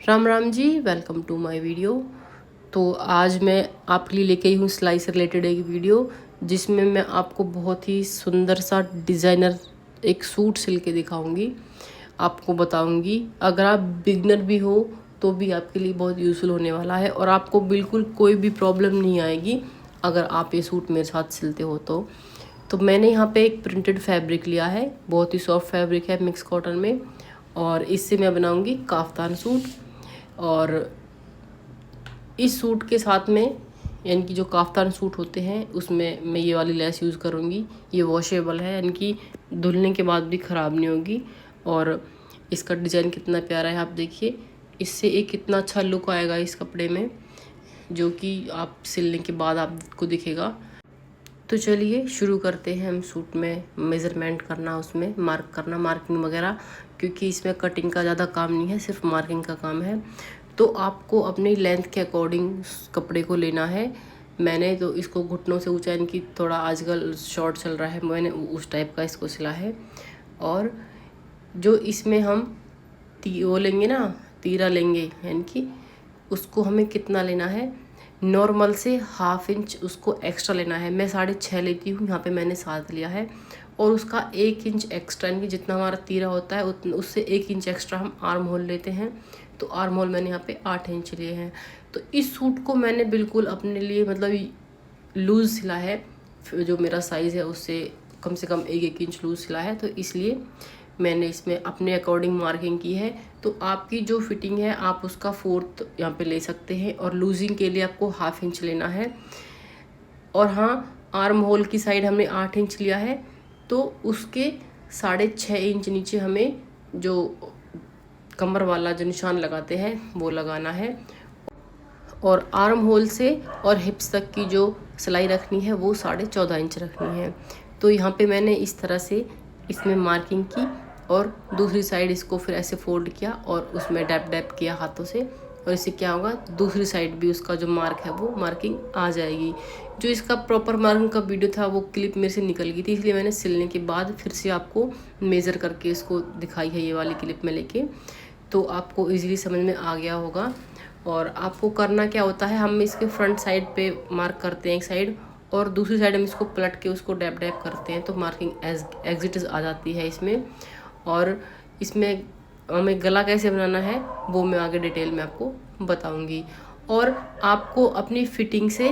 Ram Ram ji, welcome to my video. तो आज मैं आपके लिए लेके आई हूँ सिलाई से रिलेटेड एक वीडियो, जिसमें मैं आपको बहुत ही सुंदर सा डिज़ाइनर एक सूट सिल के दिखाऊंगी। आपको बताऊंगी, अगर आप बिगनर भी हो तो भी आपके लिए बहुत यूज़फुल होने वाला है और आपको बिल्कुल कोई भी प्रॉब्लम नहीं आएगी अगर आप ये सूट मेरे साथ सिलते हो तो मैंने यहाँ पे एक प्रिंटेड फैब्रिक लिया है, बहुत ही सॉफ्ट फैब्रिक है मिक्स कॉटन में, और इससे मैं बनाऊंगी काफ्तान सूट। और इस सूट के साथ में, यानी कि जो काफ्तान सूट होते हैं उसमें मैं ये वाली लेस यूज़ करूँगी। ये वॉशेबल है, यानी कि धुलने के बाद भी ख़राब नहीं होगी। और इसका डिज़ाइन कितना प्यारा है, आप देखिए। इससे एक कितना अच्छा लुक आएगा इस कपड़े में, जो कि आप सिलने के बाद आपको दिखेगा। तो चलिए शुरू करते हैं हम सूट में मेज़रमेंट करना, उसमें मार्क करना, मार्किंग वगैरह, क्योंकि इसमें कटिंग का ज़्यादा काम नहीं है, सिर्फ मार्किंग का काम है। तो आपको अपनी लेंथ के अकॉर्डिंग कपड़े को लेना है। मैंने तो इसको घुटनों से ऊंचा, यानी कि थोड़ा आजकल शॉर्ट चल रहा है, मैंने उस टाइप का इसको सिला है। और जो इसमें हम वो लेंगे ना, तीरा लेंगे, यानी कि उसको हमें कितना लेना है, नॉर्मल से ½ इंच उसको एक्स्ट्रा लेना है। मैं 6.5 लेती हूँ, यहाँ पे मैंने 7 लिया है। और उसका 1 इंच एक्स्ट्रा, यानी कि जितना हमारा तीरा होता है उससे 1 इंच एक्स्ट्रा हम आर्म होल लेते हैं। तो आर्म होल मैंने यहाँ पे 8 इंच लिए हैं। तो इस सूट को मैंने बिल्कुल अपने लिए मतलब लूज़ सिला है, जो मेरा साइज़ है उससे कम से कम 1 इंच लूज़ सिला है। तो इसलिए मैंने इसमें अपने अकॉर्डिंग मार्किंग की है। तो आपकी जो फिटिंग है आप उसका 4th यहाँ पे ले सकते हैं, और लूजिंग के लिए आपको ½ इंच लेना है। और हाँ, आर्म होल की साइड हमने 8 इंच लिया है, तो उसके 6.5 इंच नीचे हमें जो कमर वाला जो निशान लगाते हैं वो लगाना है। और आर्म होल से और हिप्स तक की जो सिलाई रखनी है वो 14.5 इंच रखनी है। तो यहाँ पे मैंने इस तरह से इसमें मार्किंग की, और दूसरी साइड इसको फिर ऐसे फोल्ड किया और उसमें डैप डैप किया हाथों से। और इससे क्या होगा, दूसरी साइड भी उसका जो मार्क है वो मार्किंग आ जाएगी। जो इसका प्रॉपर मार्किंग का वीडियो था वो क्लिप मेरे से निकल गई थी, इसलिए मैंने सिलने के बाद फिर से आपको मेज़र करके इसको दिखाई है, ये वाली क्लिप में लेके। तो आपको ईज़िली समझ में आ गया होगा। और आपको करना क्या होता है, हम इसके फ्रंट साइड पे मार्क करते हैं एक साइड, और दूसरी साइड हम इसको पलट के उसको डैप डैप करते हैं, तो मार्किंग एग्जिट आ जाती है इसमें। और इसमें हमें गला कैसे बनाना है वो मैं आगे डिटेल में आपको बताऊंगी। और आपको अपनी फिटिंग से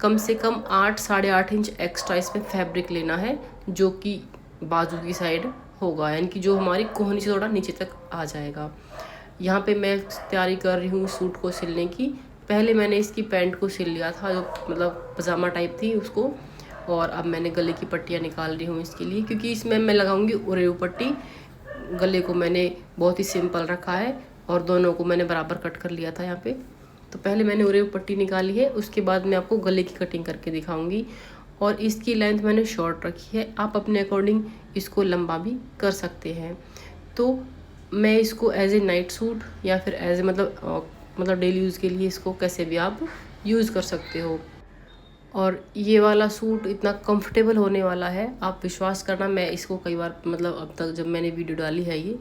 कम 8 8.5 इंच एक्स्ट्रा इसमें फैब्रिक लेना है, जो कि बाजू की साइड होगा, यानी कि जो हमारी कोहनी से थोड़ा नीचे तक आ जाएगा। यहाँ पे मैं तैयारी कर रही हूँ सूट को सिलने की। पहले मैंने इसकी पैंट को सिल लिया था, जो मतलब पजामा टाइप थी उसको। और अब मैंने गले की पट्टियाँ निकाल रही हूँ इसके लिए, क्योंकि इसमें मैं लगाऊंगी ओरेओ पट्टी। गले को मैंने बहुत ही सिंपल रखा है, और दोनों को मैंने बराबर कट कर लिया था यहाँ पे। तो पहले मैंने ओरेओ पट्टी निकाली है, उसके बाद मैं आपको गले की कटिंग करके दिखाऊंगी। और इसकी लेंथ मैंने शॉर्ट रखी है, आप अपने अकॉर्डिंग इसको लंबा भी कर सकते हैं। तो मैं इसको एज ए नाइट सूट या फिर एज ए मतलब डेली यूज़ के लिए इसको कैसे भी आप यूज़ कर सकते हो। और ये वाला सूट इतना कंफर्टेबल होने वाला है, आप विश्वास करना। मैं इसको कई बार, मतलब अब तक जब मैंने वीडियो डाली है ये,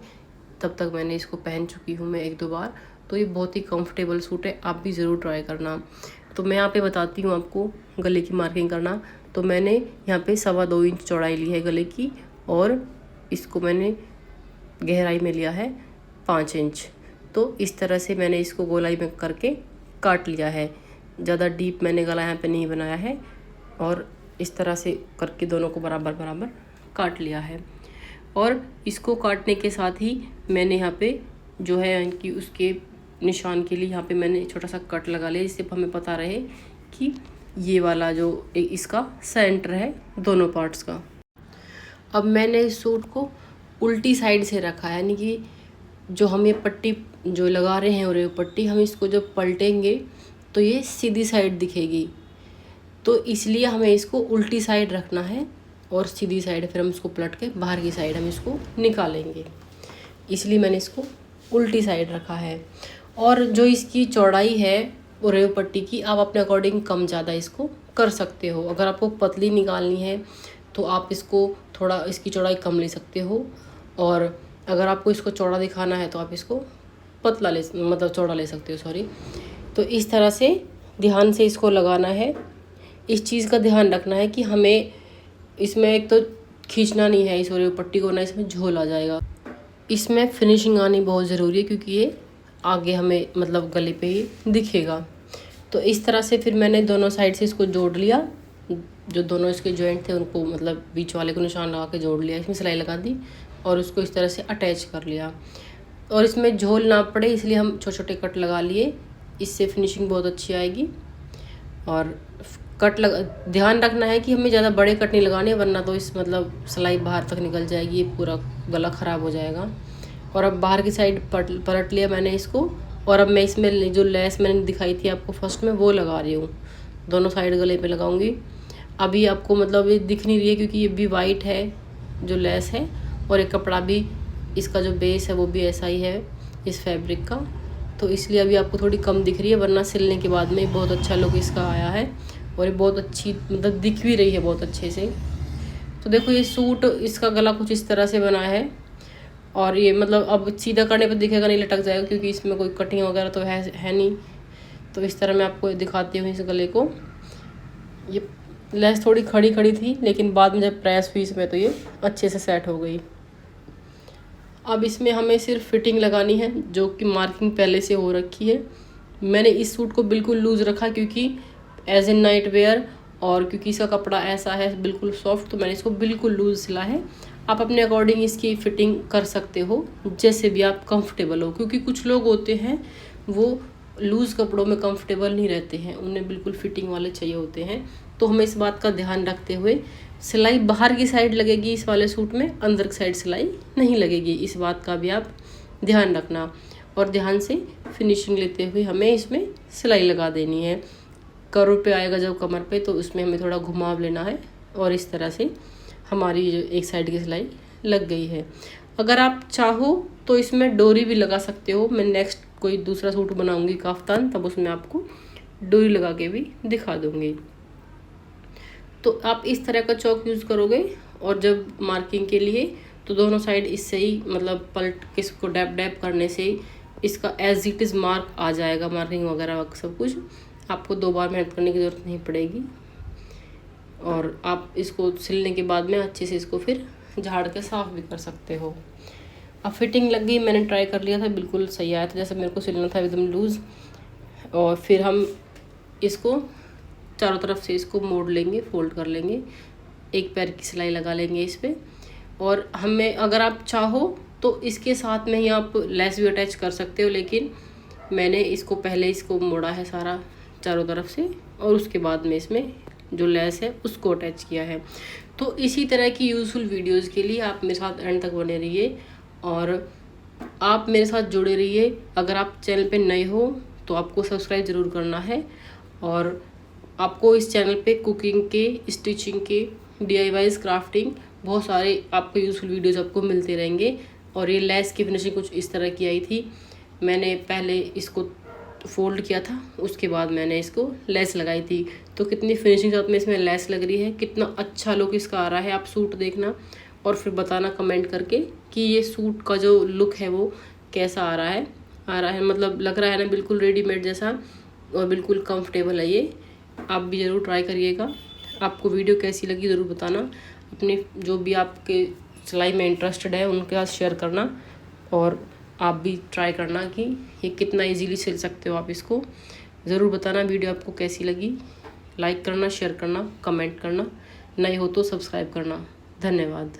तब तक मैंने इसको पहन चुकी हूँ मैं 1-2 बार। तो ये बहुत ही कंफर्टेबल सूट है, आप भी ज़रूर ट्राई करना। तो मैं यहाँ पे बताती हूँ आपको गले की मार्किंग करना। तो मैंने यहाँ पे 2.25 इंच चौड़ाई ली है गले की, और इसको मैंने गहराई में लिया है 5 इंच। तो इस तरह से मैंने इसको गोलाई में करके काट लिया है। ज़्यादा डीप मैंने गला यहाँ पे नहीं बनाया है, और इस तरह से करके दोनों को बराबर बराबर काट लिया है। और इसको काटने के साथ ही मैंने यहाँ पे जो है कि उसके निशान के लिए यहाँ पे मैंने छोटा सा कट लगा लिया, जिससे हमें पता रहे कि ये वाला जो इसका सेंटर है दोनों पार्ट्स का। अब मैंने इस सूट को उल्टी साइड से रखा है, यानी कि जो हम ये पट्टी जो लगा रहे हैं, और ये पट्टी हम इसको जब पलटेंगे तो ये सीधी साइड दिखेगी। तो इसलिए हमें इसको उल्टी साइड रखना है, और सीधी साइड फिर हम इसको पलट के बाहर की साइड हम इसको निकालेंगे। इसलिए मैंने इसको उल्टी साइड रखा है। और जो इसकी चौड़ाई है ओरेओ पट्टी की, आप अपने अकॉर्डिंग कम ज़्यादा इसको कर सकते हो। अगर आपको पतली निकालनी है तो आप इसको थोड़ा इसकी चौड़ाई कम ले सकते हो, और अगर आपको इसको चौड़ा दिखाना है तो आप इसको पतला मतलब चौड़ा ले सकते हो, सॉरी। तो इस तरह से ध्यान से इसको लगाना है। इस चीज़ का ध्यान रखना है कि हमें इसमें एक तो खींचना नहीं है इस ओरियो पट्टी को, ना इसमें झोल आ जाएगा। इसमें फिनिशिंग आनी बहुत ज़रूरी है क्योंकि ये आगे हमें मतलब गले पे ही दिखेगा। तो इस तरह से फिर मैंने दोनों साइड से इसको जोड़ लिया, जो दोनों इसके जॉइंट थे उनको मतलब बीच वाले को निशान लगा के जोड़ लिया, इसमें सिलाई लगा दी और उसको इस तरह से अटैच कर लिया। और इसमें झोल ना पड़े इसलिए हम छोटे छोटे कट लगा लिए, इससे फिनिशिंग बहुत अच्छी आएगी। और ध्यान रखना है कि हमें ज़्यादा बड़े कट नहीं लगाने, वरना तो इस मतलब सिलाई बाहर तक निकल जाएगी, ये पूरा गला ख़राब हो जाएगा। और अब बाहर की साइड पलट लिया मैंने इसको, और अब मैं इसमें जो लेस मैंने दिखाई थी आपको फर्स्ट में वो लगा रही हूँ, दोनों साइड गले पे लगाऊंगी। अभी आपको मतलब ये दिख नहीं रही है क्योंकि ये भी वाइट है जो लेस है, और एक कपड़ा भी इसका जो बेस है वो भी ऐसा ही है इस फैब्रिक का, तो इसलिए अभी आपको थोड़ी कम दिख रही है, वरना सिलने के बाद में बहुत अच्छा लुक इसका आया है और ये बहुत अच्छी मतलब दिख भी रही है बहुत अच्छे से। तो देखो ये सूट इसका गला कुछ इस तरह से बना है, और ये मतलब अब सीधा करने पर दिखेगा नहीं, लटक जाएगा क्योंकि इसमें कोई कटिंग वगैरह तो है नहीं। तो इस तरह मैं आपको दिखाती हूँ इस गले को। ये लेस थोड़ी खड़ी खड़ी थी, लेकिन बाद में जब प्रेस हुई इसमें तो ये अच्छे से सेट हो गई। अब इसमें हमें सिर्फ फिटिंग लगानी है, जो कि मार्किंग पहले से हो रखी है। मैंने इस सूट को बिल्कुल लूज़ रखा क्योंकि एज इन नाइट वेयर, और क्योंकि इसका कपड़ा ऐसा है बिल्कुल सॉफ्ट, तो मैंने इसको बिल्कुल लूज़ सिला है। आप अपने अकॉर्डिंग इसकी फ़िटिंग कर सकते हो, जैसे भी आप कंफर्टेबल हो, क्योंकि कुछ लोग होते हैं वो लूज़ कपड़ों में कंफर्टेबल नहीं रहते हैं, उन्हें बिल्कुल फिटिंग वाले चाहिए होते हैं। तो हमें इस बात का ध्यान रखते हुए सिलाई बाहर की साइड लगेगी इस वाले सूट में, अंदर की साइड सिलाई नहीं लगेगी, इस बात का भी आप ध्यान रखना। और ध्यान से फिनिशिंग लेते हुए हमें इसमें सिलाई लगा देनी है। करों पे आएगा जब कमर पे, तो उसमें हमें थोड़ा घुमाव लेना है, और इस तरह से हमारी जो एक साइड की सिलाई लग गई है। अगर आप चाहो तो इसमें डोरी भी लगा सकते हो, मैं नेक्स्ट कोई दूसरा सूट बनाऊंगी काफ्तान, तब उसमें आपको डोरी लगा के भी दिखा दूंगी। तो आप इस तरह का चौक यूज़ करोगे, और जब मार्किंग के लिए तो दोनों साइड इससे ही मतलब पलट के इसको डैप डैप करने से ही इसका एज इट इज़ मार्क आ जाएगा, मार्किंग वगैरह सब कुछ। आपको 2 बार मेहनत करने की ज़रूरत नहीं पड़ेगी, और आप इसको सिलने के बाद में अच्छे से इसको फिर झाड़ के साफ़ भी कर सकते हो। अब फिटिंग लग गई, मैंने ट्राई कर लिया था, बिल्कुल सही आया था जैसे मेरे को सिलना था, एकदम लूज़। और फिर हम इसको चारों तरफ से इसको मोड़ लेंगे, फोल्ड कर लेंगे, एक पैर की सिलाई लगा लेंगे इस पर। और हमें अगर आप चाहो तो इसके साथ में ही आप लेस भी अटैच कर सकते हो, लेकिन मैंने इसको पहले इसको मोड़ा है सारा चारों तरफ से, और उसके बाद में इसमें जो लेस है उसको अटैच किया है। तो इसी तरह की यूज़फुल वीडियोज़ के लिए आप मेरे साथ एंड तक बने रहिए, और आप मेरे साथ जुड़े रहिए। अगर आप चैनल पे नए हो तो आपको सब्सक्राइब ज़रूर करना है, और आपको इस चैनल पे कुकिंग के, स्टिचिंग के, DIYs, क्राफ्टिंग, बहुत सारे आपको यूज़फुल वीडियोज़ आपको मिलते रहेंगे। और ये लेस की फिनिशिंग कुछ इस तरह की आई थी, मैंने पहले इसको फोल्ड किया था, उसके बाद मैंने इसको लेस लगाई थी। तो कितनी फिनिशिंग साथ में इसमें लेस लग रही है, कितना अच्छा लुक इसका आ रहा है। आप सूट देखना और फिर बताना कमेंट करके कि ये सूट का जो लुक है वो कैसा आ रहा है मतलब लग रहा है ना बिल्कुल रेडीमेड जैसा, और बिल्कुल कंफर्टेबल है ये। आप भी ज़रूर ट्राई करिएगा। आपको वीडियो कैसी लगी ज़रूर बताना, अपने जो भी आपके सिलाई में इंटरेस्टेड है उनके साथ शेयर करना, और आप भी ट्राई करना कि ये कितना इजीली सिल सकते हो। आप इसको ज़रूर बताना वीडियो आपको कैसी लगी। लाइक करना, शेयर करना, कमेंट करना, नए हो तो सब्सक्राइब करना। धन्यवाद।